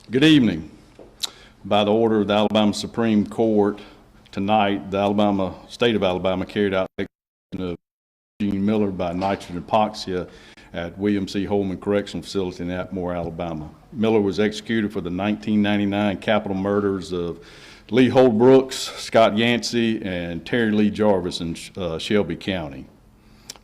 Good evening. By the order of the Alabama Supreme Court, tonight, the state of Alabama carried out the execution of Gene Miller by nitrogen epoxia at William C. Holman Correctional Facility in Atmore, Alabama. Miller was executed for the 1999 capital murders of Lee Holbrooks, Scott Yancey, and Terry Lee Jarvis in Shelby County.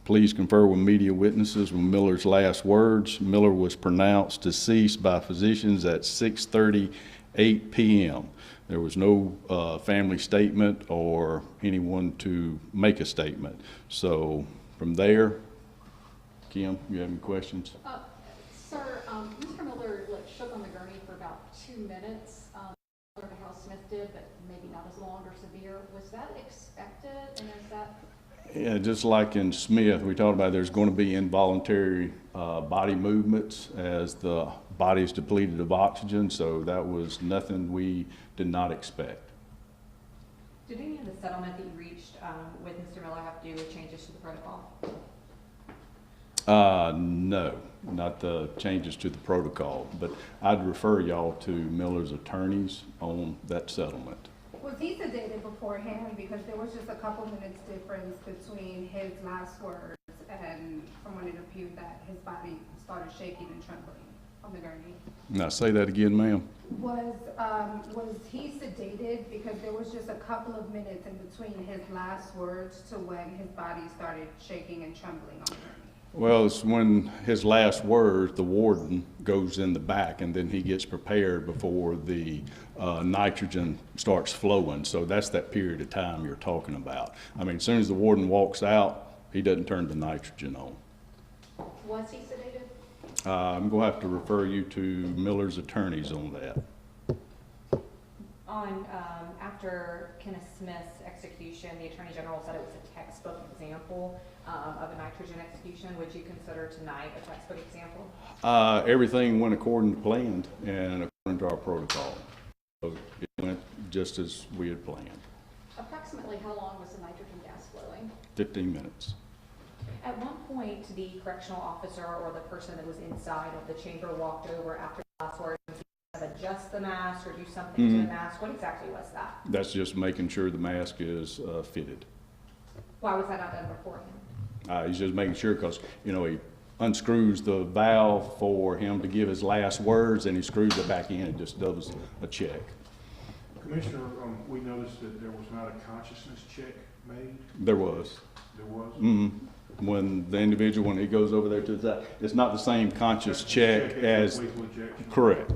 Please confer with media witnesses with Miller's last words. Miller was pronounced deceased by physicians at 6:38 p.m. There was no family statement or anyone to make a statement. So from there, Kim, you have any questions? Sir, Mr. Miller shook on the gurney for about 2 minutes. How Smith did, but maybe not as long or severe. Was that expected? And is that? Yeah, just like in Smith, we talked about there's going to be involuntary body movements as the body is depleted of oxygen, so that was nothing we did not expect. Did any of the settlement that you reached with Mr. Miller have to do with changes to the protocol? No, not the changes to the protocol, but I'd refer y'all to Miller's attorneys on that settlement. Was he sedated beforehand? Because there was just a couple minutes difference between his last words and from when it appeared that his body started shaking and trembling on the gurney. Now say that again, ma'am. Was he sedated? Because there was just a couple of minutes in between his last words to when his body started shaking and trembling on the gurney. Well, it's when his last words, the warden goes in the back and then he gets prepared before the nitrogen starts flowing. So that's that period of time you're talking about. I mean, as soon as the warden walks out, he doesn't turn the nitrogen on. Was he sedated? I'm going to have to refer you to Miller's attorneys on that. After Kenneth Smith's execution, the Attorney General said it was a textbook example of a nitrogen execution. Would you consider tonight a textbook example? Everything went according to plan and according to our protocol. So it went just as we had planned. Approximately how long was the nitrogen gas flowing? 15 minutes. At one point, the correctional officer or the person that was inside of the chamber walked over after the last words and said, adjust the mask or do something to the mask. What exactly was that? That's just making sure the mask is fitted. Why was that not done beforehand? He's just making sure because, you know, he unscrews the valve for him to give his last words and he screws it back in and just does a check. Commissioner, we noticed that there was not a consciousness check made. There was. There was? Mm-hmm. When the individual, when he goes over there to the side, it's not the same conscious check as, lethal injection. correct.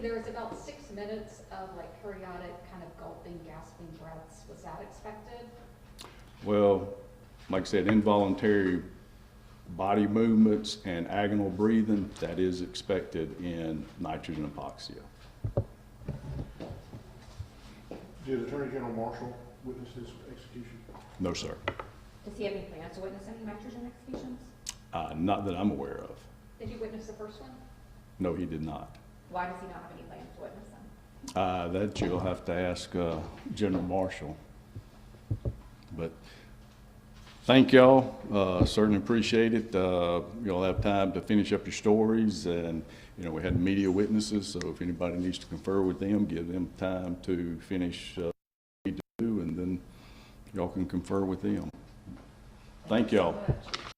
There was about 6 minutes of periodic kind of gulping, gasping breaths. Was that expected? Well, like I said, involuntary body movements and agonal breathing, that is expected in nitrogen epoxia. Did Attorney General Marshall witness this execution? No, sir. Does he have any plans to witness any nitrogen executions? Not that I'm aware of. Did you witness the first one? No, he did not. Why does he not have any plans to witness them? That you'll have to ask General Marshall. But thank y'all. Certainly appreciate it. You'll have time to finish up your stories, and you know we had media witnesses, so if anybody needs to confer with them, give them time to finish what they need to do, and then y'all can confer with them. Thank y'all. So much.